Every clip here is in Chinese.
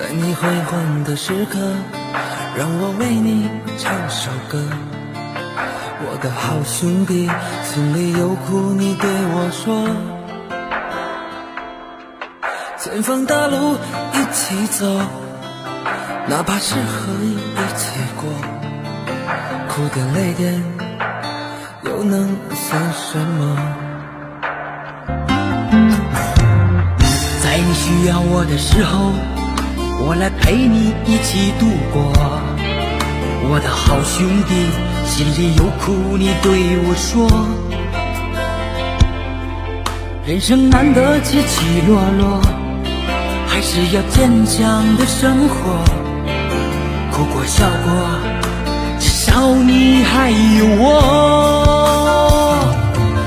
在你辉煌的时刻，让我为你唱首歌。我的好兄弟，心里有苦你对我说。前方大路一起走，哪怕是河一起过，哭点泪点又能算什么？在你需要我的时候，我来陪你一起度过。我的好兄弟，心里有苦你对我说。人生难得起起落落，还是要坚强的生活。哭过笑过，至少你还有我。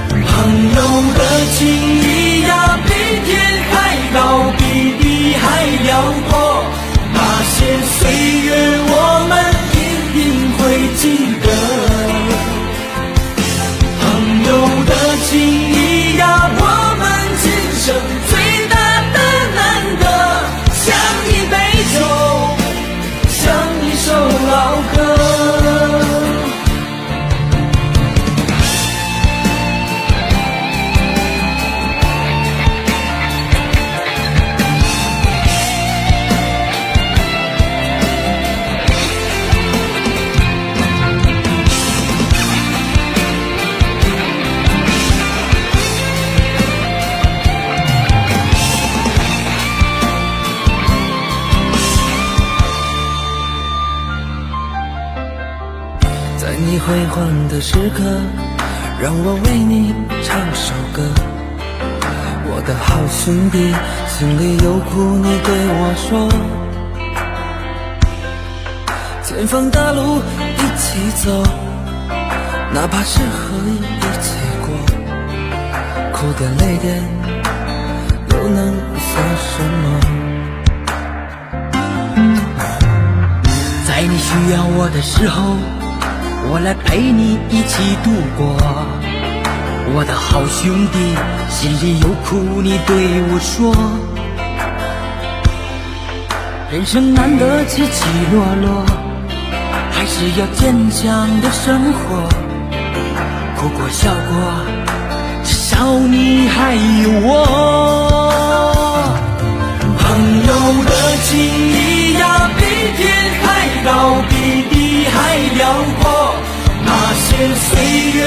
朋友的情谊呀，比天还高，比地还辽阔。那些岁月我们一定会记得。朋友的情谊呀，我们今生最大的难得。像一杯酒，像一首老歌。在你辉煌的时刻，让我为你唱首歌。我的好兄弟，心里有苦你对我说。前方大路一起走，哪怕是河一起过，哭点泪点又能算什么？在你需要我的时候，我来陪你一起度过。我的好兄弟，心里有苦你对我说。人生难得起起落落，还是要坚强的生活。哭过笑过，至少你还有我。朋友的情谊呀，比天还高，比地还辽阔。那些岁月